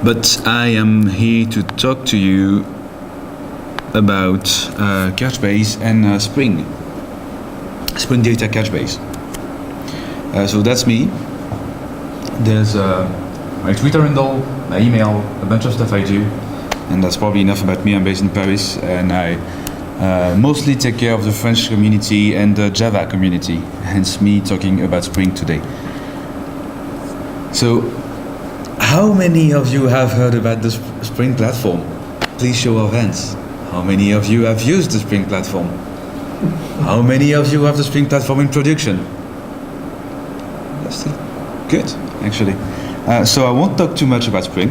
But I am here to talk to you about Couchbase and Spring Data Couchbase. So that's me. There's my Twitter handle, my email, a bunch of stuff I do, and that's probably enough about me. I'm based in Paris, and I mostly take care of the French community and the Java community, hence me talking about Spring today. So, how many of you have heard about the Spring platform? Please show of hands. How many of you have used the Spring platform? How many of you have the Spring platform in production? That's good, actually. So I won't talk too much about Spring,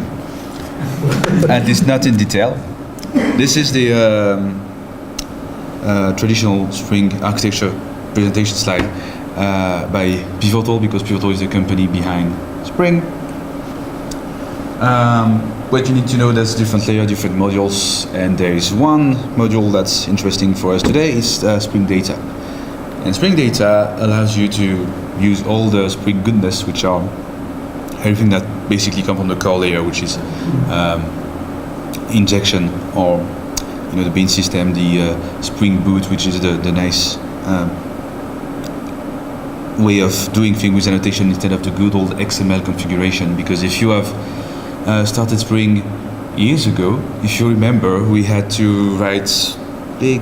at least not in detail. This is the traditional Spring architecture presentation slide by Pivotal, because Pivotal is the company behind Spring. What you need to know, there's different layers, different modules, and there is one module that's interesting for us today, is Spring Data. And Spring Data allows you to use all the Spring goodness, which are everything that basically come from the core layer, which is injection, or the bean system, the Spring Boot, which is the nice way of doing things with annotation instead of the good old XML configuration. Because if you have started Spring years ago, if you remember, we had to write big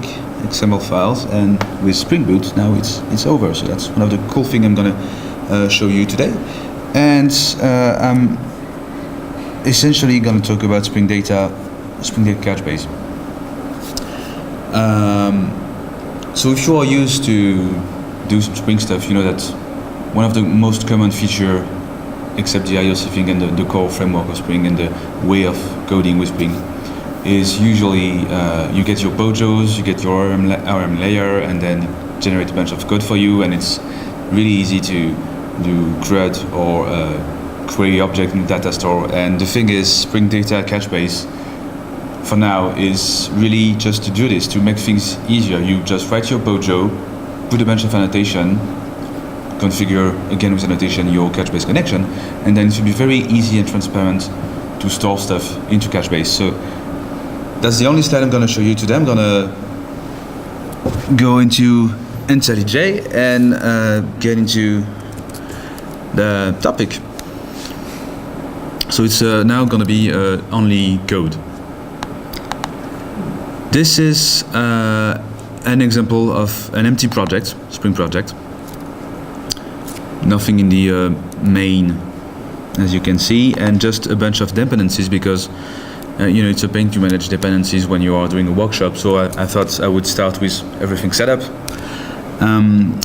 XML files, and with Spring Boot now it's over. So that's one of the cool things I'm gonna show you today. And I'm essentially gonna talk about Spring Data Couchbase. So if you are used to do some Spring stuff, you know that one of the most common feature, except the IOC thing and the core framework of Spring and the way of coding with Spring, is usually you get your POJOs, you get your RM layer, and then generate a bunch of code for you, and it's really easy to do CRUD or query object in the data store. And the thing is, Spring Data Couchbase for now is really just to do this, to make things easier. You just write your POJO, put a bunch of annotation, configure again with annotation your Couchbase connection, and then it should be very easy and transparent to store stuff into Couchbase. So that's the only slide I'm going to show you today. I'm going to go into IntelliJ and get into the topic. So it's now going to be only code. This is an example of an empty project, Spring project. Nothing in the main, as you can see, and just a bunch of dependencies, because it's a pain to manage dependencies when you are doing a workshop. So I thought I would start with everything set up.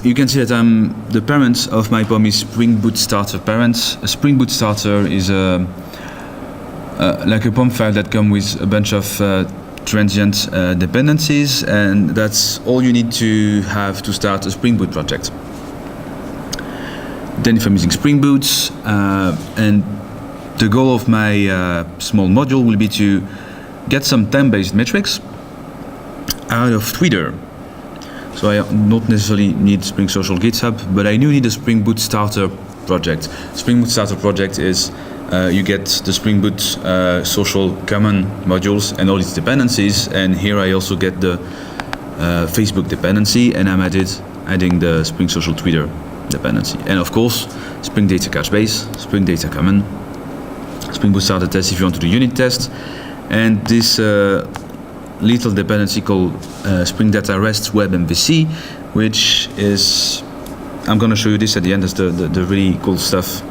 You can see that I'm the parent of my POM is Spring Boot Starter parent. A Spring Boot Starter is like a POM file that comes with a bunch of transient dependencies, and that's all you need to have to start a Spring Boot project. Then if I'm using Spring Boot, and the goal of my small module will be to get some time-based metrics out of Twitter. So I don't necessarily need Spring Social GitHub, but I do need a Spring Boot Starter project. Spring Boot Starter project is you get the Spring Boot social common modules and all its dependencies, and here I also get the Facebook dependency, and I'm adding the Spring Social Twitter dependency, and of course Spring Data Couchbase, Spring Data Common, Spring Boot Starter test if you want to do unit test, and this little dependency called Spring Data REST Web MVC, which is, I'm going to show you this at the end, is the really cool stuff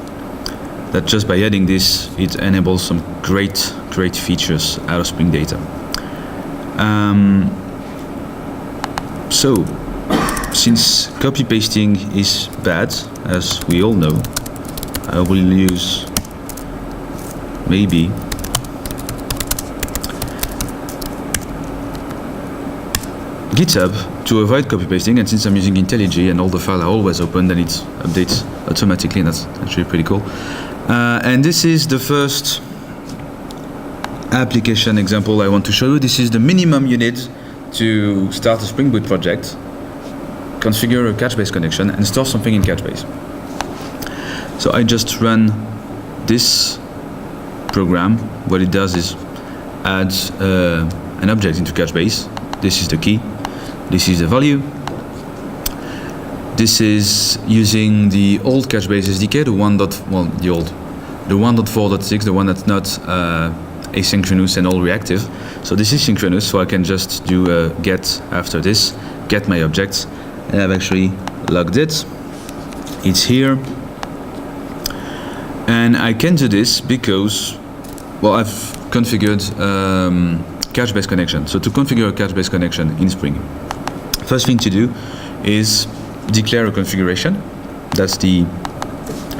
that just by adding this, it enables some great features out of Spring Data. So since copy pasting is bad, as we all know, I will use maybe GitHub to avoid copy pasting, and since I'm using IntelliJ and all the files are always open, then it updates automatically, and that's actually pretty cool. And this is the first application example I want to show you. This is the minimum you need to start a Spring Boot project, configure a Couchbase connection, and store something in Couchbase. So I just run this program, what it does is add an object into Couchbase. This is the key. This is the value. This is using the old Couchbase SDK, the 1.4.6, the one that's not asynchronous and all reactive. So this is synchronous, so I can just do a get after this, get my object, and I've actually logged it. It's here. And I can do this because, well, I've configured Couchbase connection. So to configure a Couchbase connection in Spring, first thing to do is declare a configuration. That's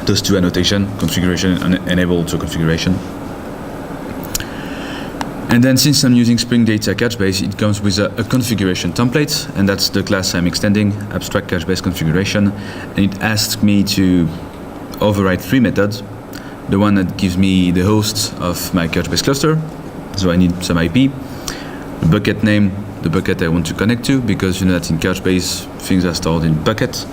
those two annotation, configuration and enable to configuration. And then since I'm using Spring Data Couchbase, it comes with a configuration template, and that's the class I'm extending, abstract Couchbase configuration. And it asks me to override 3 methods. The one that gives me the host of my Couchbase cluster, so I need some IP. The bucket name, the bucket I want to connect to, because you know that in Couchbase things are stored in bucket,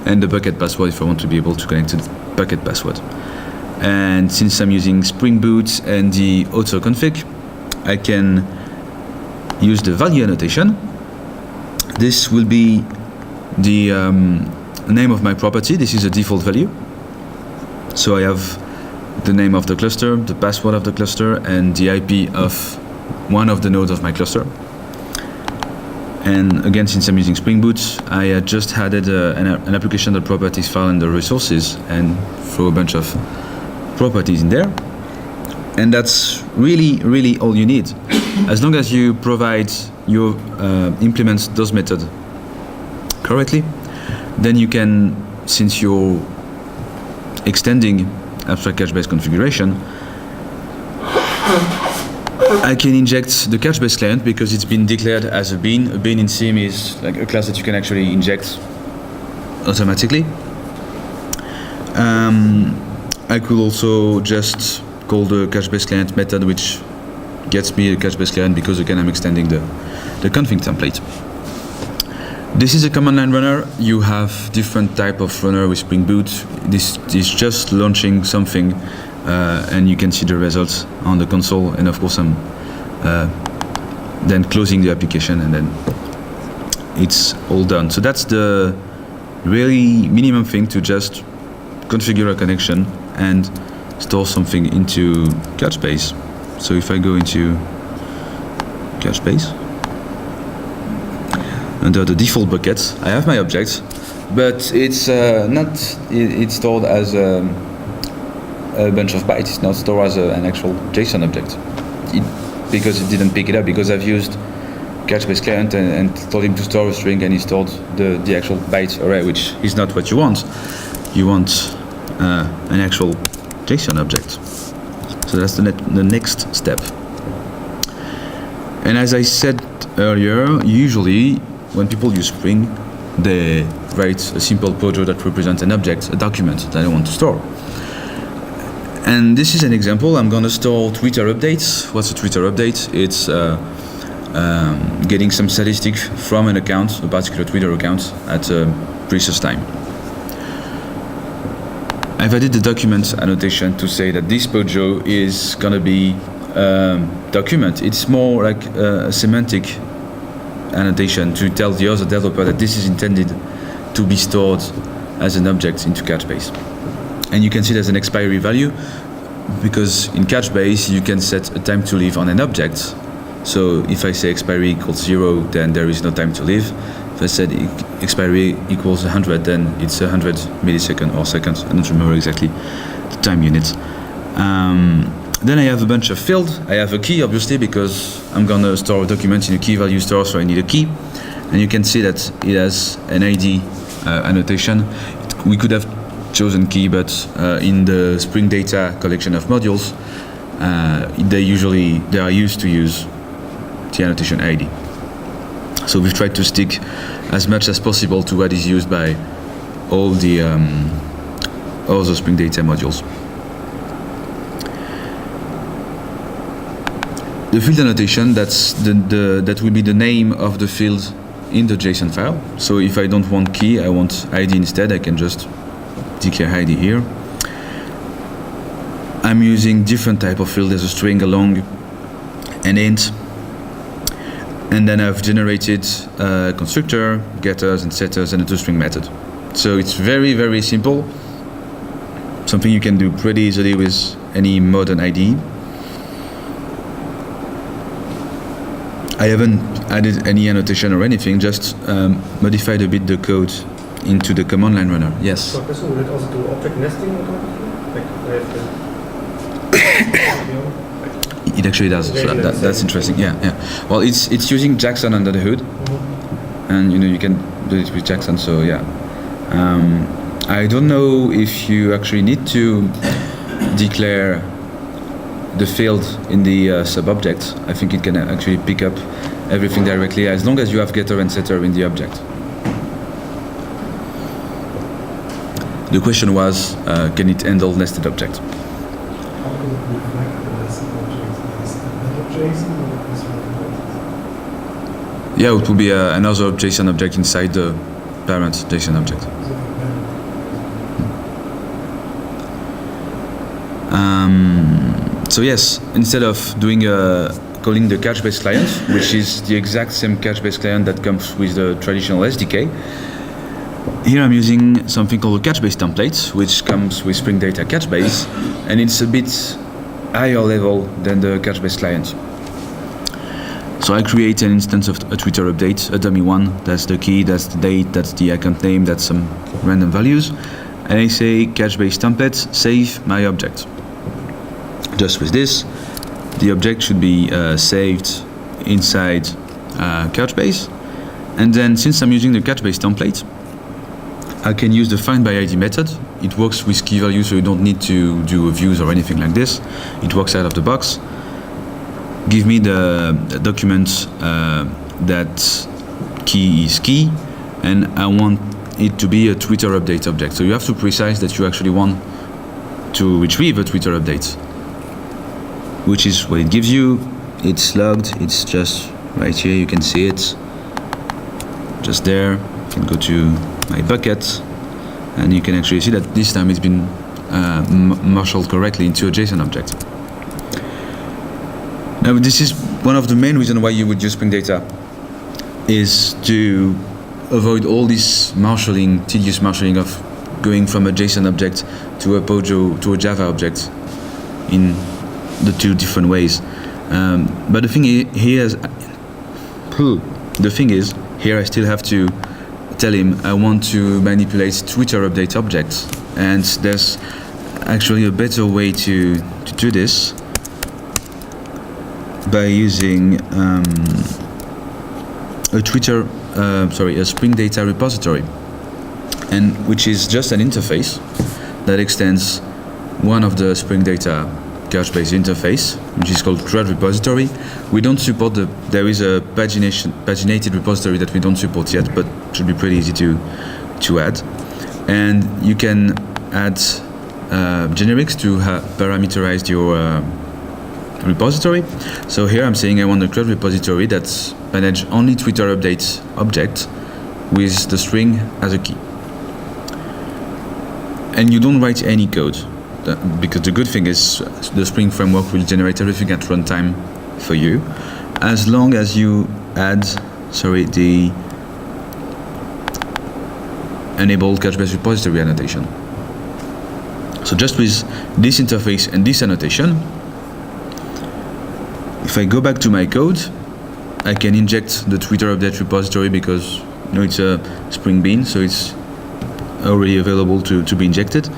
and the bucket password if I want to be able to connect to the bucket password. And since I'm using Spring Boot and the auto config, I can use the value annotation. This will be the name of my property. This is a default value. So I have the name of the cluster, the password of the cluster, and the IP of one of the nodes of my cluster. And again, since I'm using Spring Boot, I just added an application.properties file in the resources and throw a bunch of properties in there. And that's really all you need. As long as you provide your implement those methods correctly, then you can, since you're extending abstract Couchbase configuration, I can inject the Couchbase client because it's been declared as a bean. A bean in SIEM is like a class that you can actually inject automatically. I could also just call the Couchbase client method, which gets me a Couchbase client because again I'm extending the config template. This is a command line runner. You have different type of runner with Spring Boot. This is just launching something, and you can see the results on the console. And of course, I'm then closing the application, and then it's all done. So that's the really minimum thing to just configure a connection and store something into Couchbase. So if I go into Couchbase, under the default bucket, I have my object, but it's it's stored as a bunch of bytes. It's not stored as an actual JSON object, because it didn't pick it up, because I've used Couchbase client and told him to store a string, and he stored the actual byte array, which is not what you want. You want an actual JSON object. So that's the next step. And as I said earlier, usually when people use Spring, they write a simple POJO that represents an object, a document that I want to store. And this is an example. I'm going to store Twitter updates. What's a Twitter update? It's getting some statistic from an account, a particular Twitter account, at a precise time. I've added the document annotation to say that this POJO is going to be document. It's more like a semantic annotation to tell the other developer that this is intended to be stored as an object into Couchbase. And you can see there's an expiry value, because in Couchbase you can set a time to live on an object. So if I say expiry equals 0, then there is no time to live. If I said expiry equals 100, then it's 100 milliseconds or seconds. I don't remember exactly the time unit. Then I have a bunch of fields. I have a key, obviously, because I'm going to store a document in a key value store, so I need a key. And you can see that it has an ID annotation. We could have chosen key, but in the Spring Data collection of modules, they are used to use the annotation ID. So we've tried to stick as much as possible to what is used by all the Spring Data modules. The field annotation, that will be the name of the field in the JSON file. So if I don't want key, I want ID instead, I can just declare ID here. I'm using different type of field. There's a string, a long, an int, and then I've generated a constructor, getters and setters, and a toString method. So it's very, very simple. Something you can do pretty easily with any modern IDE. I haven't added any annotation or anything, just modified a bit the code into the command line runner. Yes? So question, will it also do object nesting automatically? Like I have It actually does. So that's interesting. Yeah, yeah. Well, it's using Jackson under the hood, and you can do it with Jackson. So yeah. I don't know if you actually need to declare the field in the sub-object. I think it can actually pick up everything directly as long as you have getter and setter in the object. The question was, can it handle nested object? How could it reflect the nested objects? Is that JSON or is it? Yeah, it would be another JSON object inside the parent JSON object. So yes, instead of calling the Couchbase client, which is the exact same Couchbase client that comes with the traditional SDK, here I'm using something called a Couchbase template, which comes with Spring Data Couchbase, and it's a bit higher level than the Couchbase client. So I create an instance of a Twitter update, a dummy one. That's the key, that's the date, that's the account name, that's some random values. And I say Couchbase template, save my object. Just with this, the object should be saved inside Couchbase. And then since I'm using the Couchbase template, I can use the find by ID method. It works with key value, so you don't need to do views or anything like this. It works out of the box. Give me the document that key is key, and I want it to be a Twitter update object. So you have to precise that you actually want to retrieve a Twitter update, which is what it gives you. It's logged, it's just right here, you can see it. Just there, you can go to my bucket, and you can actually see that this time it's been marshaled correctly into a JSON object. Now this is one of the main reasons why you would use Spring Data, is to avoid all this marshalling, tedious marshalling of going from a JSON object to a Pojo to a Java object in the two different ways. But the thing is, here I still have to tell him I want to manipulate Twitter update objects, and there's actually a better way to do this by using a Spring Data repository, and which is just an interface that extends one of the Spring Data Couchbase interface, which is called CRUD repository. We don't support there is a paginated repository that we don't support yet, but it should be pretty easy to add. And you can add generics to parameterize your repository. So here I'm saying I want a CRUD repository that's manage only Twitter update object with the string as a key. And you don't write any code, because the good thing is the Spring framework will generate everything at runtime for you, as long as you add, the enable Couchbase repository annotation. So just with this interface and this annotation, if I go back to my code, I can inject the Twitter update repository because it's a Spring Bean, so it's already available to be injected.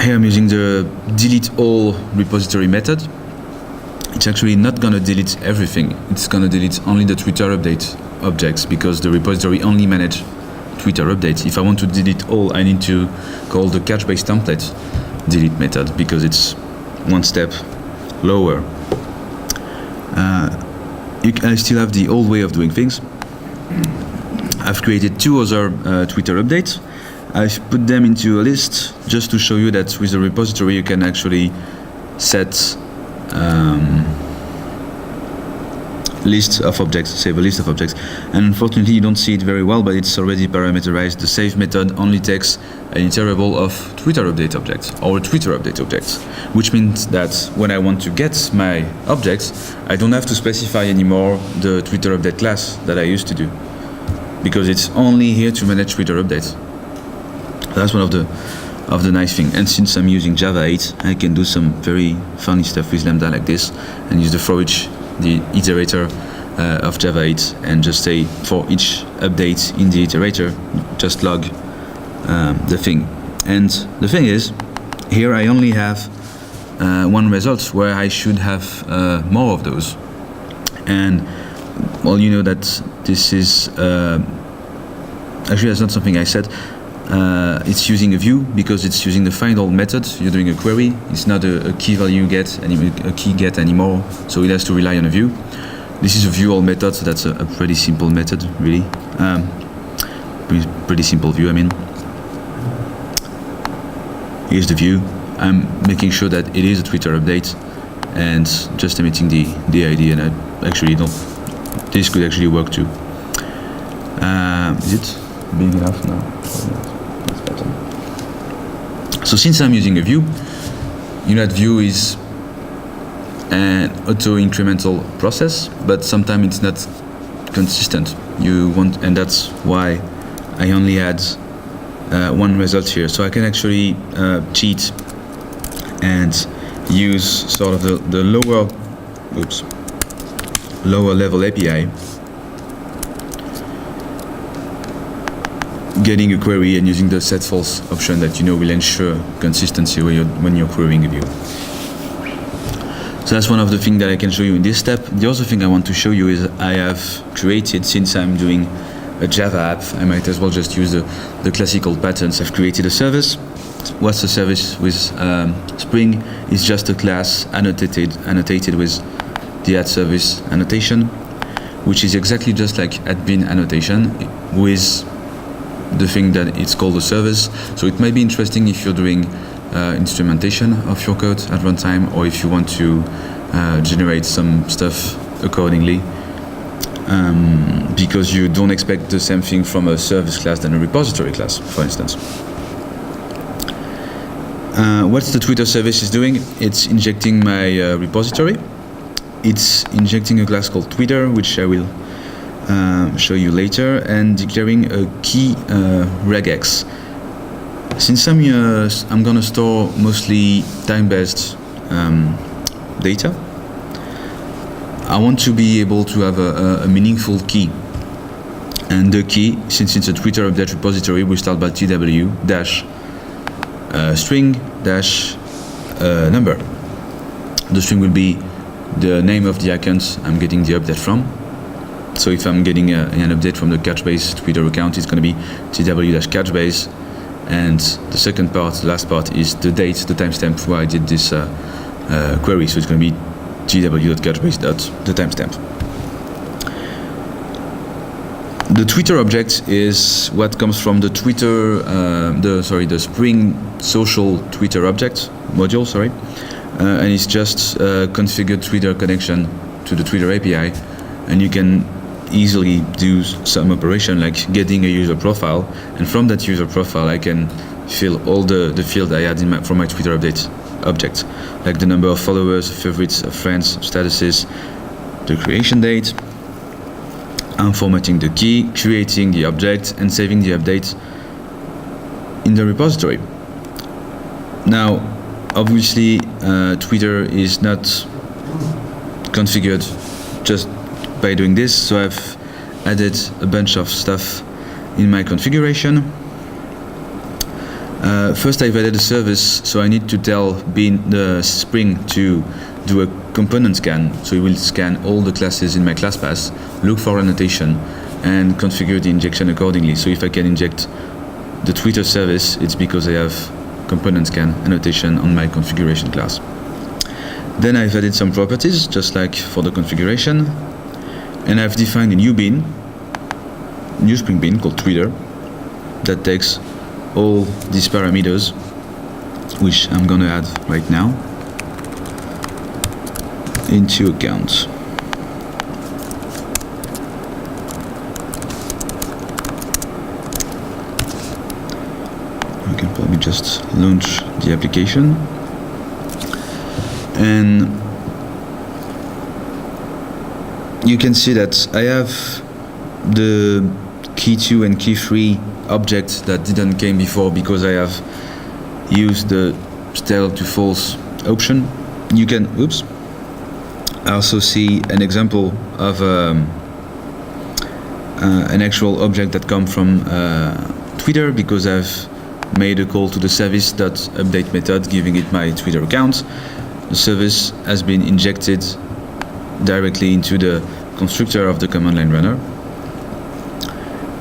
Here I'm using the delete all repository method. It's actually not going to delete everything. It's going to delete only the Twitter update objects, because the repository only manages Twitter updates. If I want to delete all, I need to call the Couchbase template delete method, because it's one step lower. I still have the old way of doing things. I've created two other Twitter updates. I've put them into a list just to show you that with the repository you can actually set list of objects, save a list of objects. And unfortunately, you don't see it very well, but it's already parameterized. The save method only takes an iterable of Twitter update object or Twitter update object, which means that when I want to get my objects, I don't have to specify anymore the Twitter update class that I used to do, because it's only here to manage Twitter updates. That's one of the nice thing. And since I'm using Java 8, I can do some very funny stuff with Lambda like this and use the for each, the iterator of Java 8, and just say for each update in the iterator, just log the thing. And the thing is, here I only have one result where I should have more of those. And well, you know that this is actually that's not something I said. It's using a view because it's using the find all method. You're doing a query. It's not a key value get, a key get anymore. So it has to rely on a view. This is a view all method, so that's a pretty simple method, really. Pretty simple view, I mean. Here's the view. I'm making sure that it is a Twitter update and just emitting the ID, and I actually don't. This could actually work too. Is it big enough now? That's better. So since I'm using a view, you know that view is an auto-incremental process, but sometimes it's not consistent. And that's why I only had one result here. So I can actually cheat and use sort of the lower level API, getting a query and using the set false option that you know will ensure consistency when you're querying a view. So that's one of the things that I can show you in this step. The other thing I want to show you is I have created, since I'm doing a Java app, I might as well just use the classical patterns. I've created a service. What's a service with Spring? Is just a class annotated with the add service annotation, which is exactly just like admin annotation with the thing that it's called a service. So it might be interesting if you're doing instrumentation of your code at runtime, or if you want to generate some stuff accordingly, because you don't expect the same thing from a service class than a repository class, for instance. What the Twitter service is doing, it's injecting my repository. It's injecting a class called Twitter, which I will show you later, and declaring a key regex. Since I'm going to store mostly time-based data, I want to be able to have a meaningful key. And the key, since it's a Twitter update repository, we start by tw dash string dash number. The string will be the name of the account I'm getting the update from. So if I'm getting an update from the Couchbase Twitter account, it's going to be tw-couchbase, and the second part, the last part, is the date, the timestamp where I did this query. So it's going to be tw.couchbase.the timestamp. The Twitter object is what comes from the the Spring social Twitter object module, and it's just a configured Twitter connection to the Twitter API, and you can easily do some operation like getting a user profile, and from that user profile I can fill all the fields I had from my Twitter update object, like the number of followers, favorites, friends, statuses, the creation date. I'm formatting the key, creating the object, and saving the update in the repository. Now, obviously, Twitter is not configured just by doing this, so I've added a bunch of stuff in my configuration. First, I've added a service, so I need to tell the Spring to do a component scan, so it will scan all the classes in my class path, look for annotation, and configure the injection accordingly. So if I can inject the Twitter service, it's because I have component scan annotation on my configuration class. Then I've added some properties, just like for the configuration, and I've defined a new Spring bean called Twitter, that takes all these parameters, which I'm gonna add right now into account. can probably just launch the application. And you can see that I have the key 2 and key 3 objects that didn't came before because I have used the stale to false option. You can, also see an example of an actual object that come from Twitter because I've made a call to the service.update method giving it my Twitter account. The service has been injected directly into the constructor of the command line runner.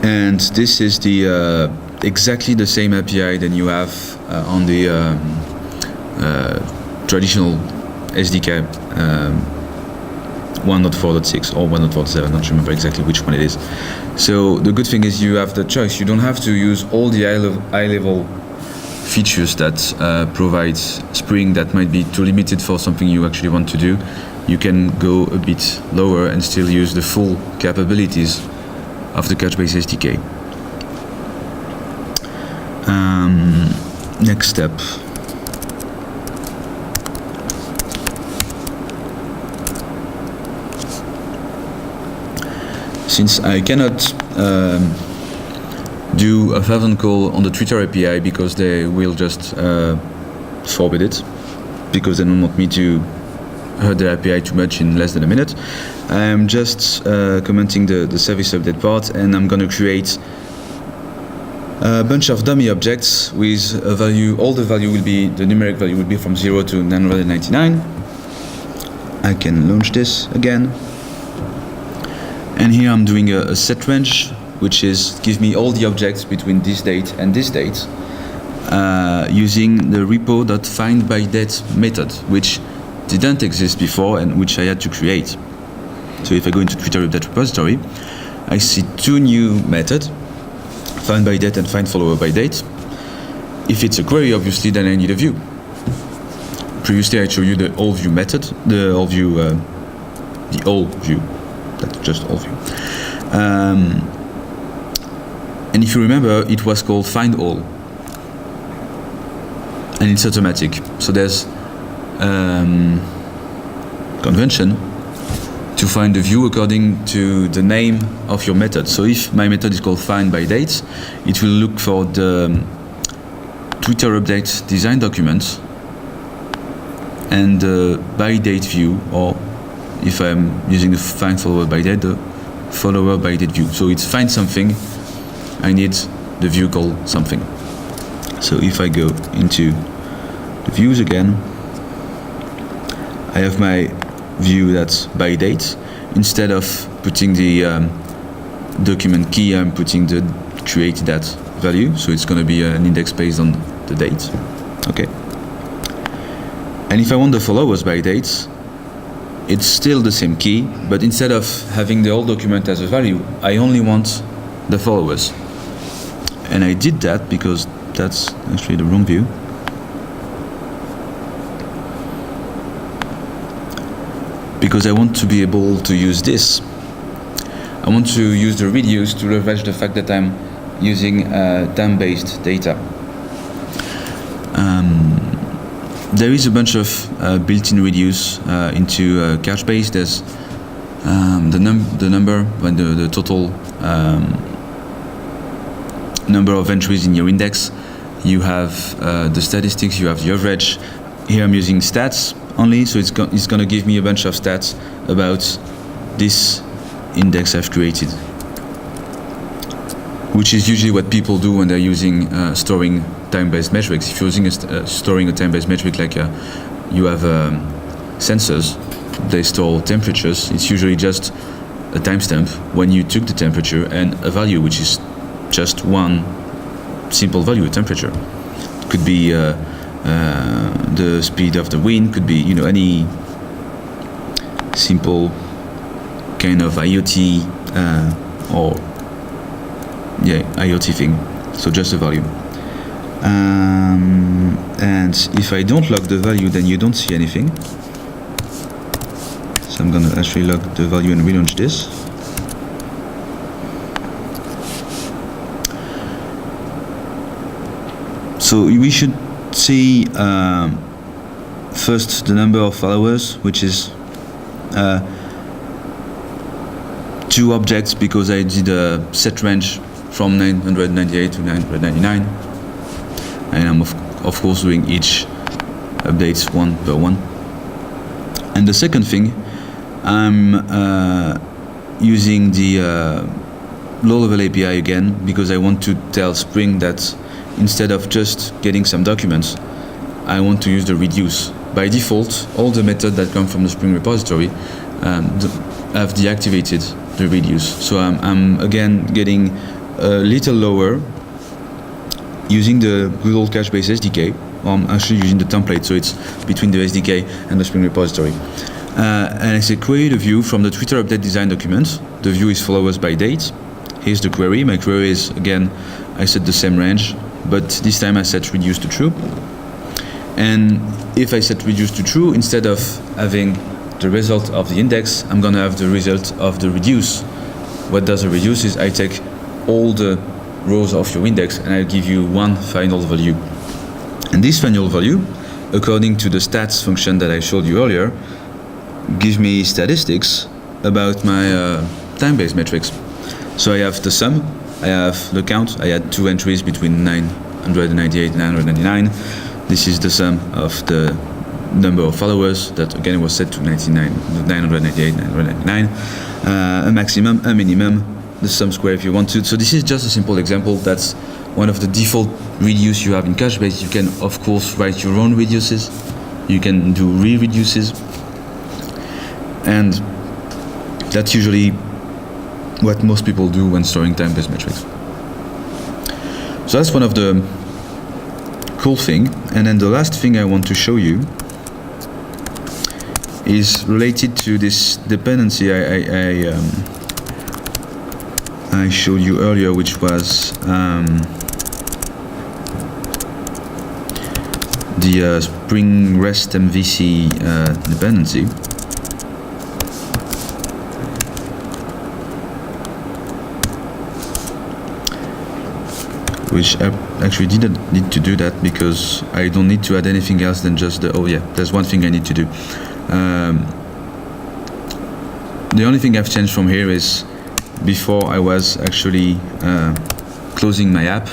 And this is the exactly the same API that you have on the traditional SDK 1.4.6 or 1.4.7, I don't remember exactly which one it is. So the good thing is you have the choice. You don't have to use all the high-level features that provide Spring that might be too limited for something you actually want to do. You can go a bit lower and still use the full capabilities of the Couchbase SDK. Next step. Since I cannot do a thousand call on the Twitter API because they will just forbid it, because they don't want me to hurt the API too much in less than a minute. I'm just commenting the service update part, and I'm going to create a bunch of dummy objects with a value. All the value will be, the numeric value will be from 0 to 999. I can launch this again. And here I'm doing a set range, which is give me all the objects between this date and this date, using the repo.findByDate method, which didn't exist before and which I had to create. So if I go into Twitter update repository, I see two new methods, findByDate and findFollowerByDate. If it's a query, obviously, then I need a view. Previously, I showed you the all-view method, the all-view, that's just all-view. And if you remember, it was called findAll, and it's automatic. So there's convention to find the view according to the name of your method. So if my method is called findByDate, it will look for the Twitter update design document and the byDate view, or if I'm using the findFollowerByDate, the FollowerByDate view. So it's find something, I need the view called something. So if I go into the views again, I have my view that's by date. Instead of putting the document key, I'm putting the create that value. So it's going to be an index based on the date. Okay. And if I want the followers by dates, it's still the same key, but instead of having the whole document as a value, I only want the followers. And I did that because that's actually the wrong view. Because I want to be able to use this. I want to use the reduce to leverage the fact that I'm using time-based data. There is a bunch of built-in reduce into Couchbase. There's the number, when the total number of entries in your index. You have the statistics, you have the average. Here I'm using stats only, so it's going to give me a bunch of stats about this index I've created, which is usually what people do when they're using storing time-based metrics. If you're using storing a time-based metric, like you have sensors, they store temperatures. It's usually just a timestamp when you took the temperature and a value, which is just one simple value, a temperature. It could be the speed of the wind, could be any simple kind of IoT or IoT thing. So just a value. And if I don't log the value, then you don't see anything. So I'm gonna actually log the value and relaunch this. So we should see first the number of followers, which is 2 objects because I did a set range from 998 to 999, and I'm of course doing each updates one per one. And the second thing, I'm using the low-level API again because I want to tell Spring that instead of just getting some documents, I want to use the reduce. By default, all the methods that come from the Spring repository have deactivated the reduce. So I'm again getting a little lower using the good old Couchbase SDK. I'm actually using the template, so it's between the SDK and the Spring repository. And I say query the view from the Twitter update design document. The view is followers by date. Here's the query. My query is, again, I set the same range, but this time I set reduce to true. And if I set reduce to true, instead of having the result of the index, I'm going to have the result of the reduce. What does the reduce is I take all the rows of your index and I give you one final value. And this final value, according to the stats function that I showed you earlier, gives me statistics about my time-based metrics. So I have the sum, I have the count. I had 2 entries between 998 and 999. This is the sum of the number of followers that again was set to 998, 999. A maximum, a minimum, the sum square if you want to. So this is just a simple example. That's one of the default reduce you have in Couchbase. You can of course write your own reduces. You can do re-reduces. And that's usually what most people do when storing time-based metrics. So that's one of the cool thing. And then the last thing I want to show you is related to this dependency I showed you earlier, which was the Spring REST MVC dependency. Which I actually didn't need to do that because I don't need to add anything else than just the, oh yeah, there's one thing I need to do. The only thing I've changed from here is before I was actually closing my app.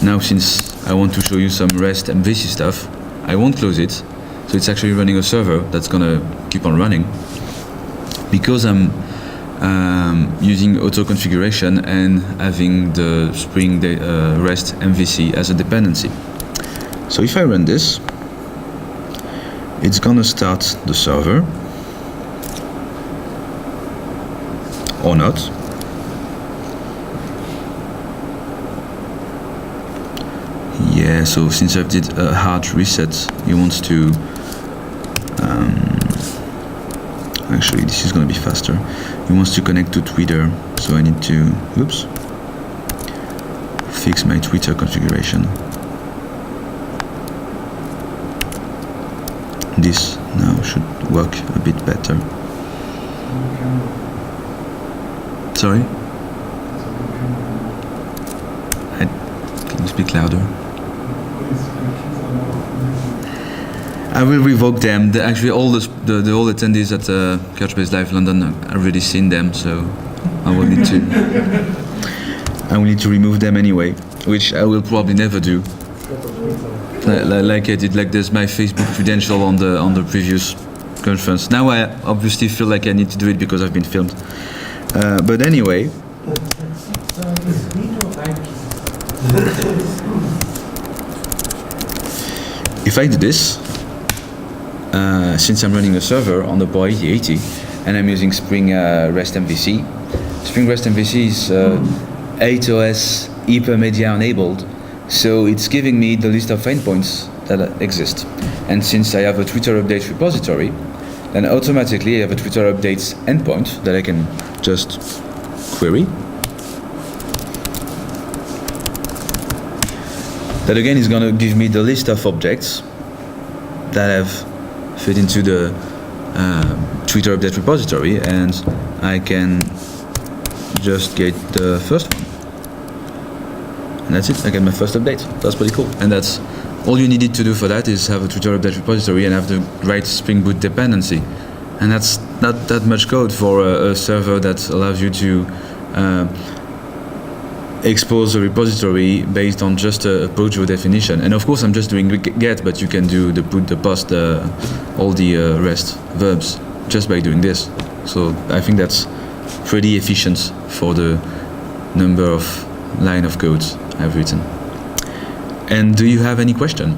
Now since I want to show you some REST MVC stuff, I won't close it. So it's actually running a server that's gonna keep on running because I'm using auto configuration and having the Spring REST MVC as a dependency. So if I run this, it's gonna start the server or not. Yeah, so since I did a hard reset, it wants to actually this is going to be faster. It wants to connect to Twitter, so I need to fix my Twitter configuration. This now should work a bit better. Sorry? Can you speak louder? I will revoke them. Actually, all the all attendees at Couchbase Live London, I've already seen them, so I will need to remove them anyway, which I will probably never do. Like I did, like there's my Facebook credential on the previous conference. Now I obviously feel like I need to do it because I've been filmed. But anyway. If I do this, since I'm running a server on the Bar 8080 and I'm using Spring REST MVC, Spring REST MVC is 8OS hypermedia enabled, so it's giving me the list of endpoints that exist. And since I have a Twitter updates repository, then automatically I have a Twitter updates endpoint that I can just query. That again is going to give me the list of objects that have fit into the Twitter update repository, and I can just get the first one. And that's it. I get my first update. That's pretty cool. And that's all you needed to do for that is have a Twitter update repository and have the right Spring Boot dependency. And that's not that much code for a server that allows you to expose a repository based on just a Pojo definition. And of course, I'm just doing get, but you can do the put, the post, all the rest verbs just by doing this. So I think that's pretty efficient for the number of line of codes I've written. And do you have any question?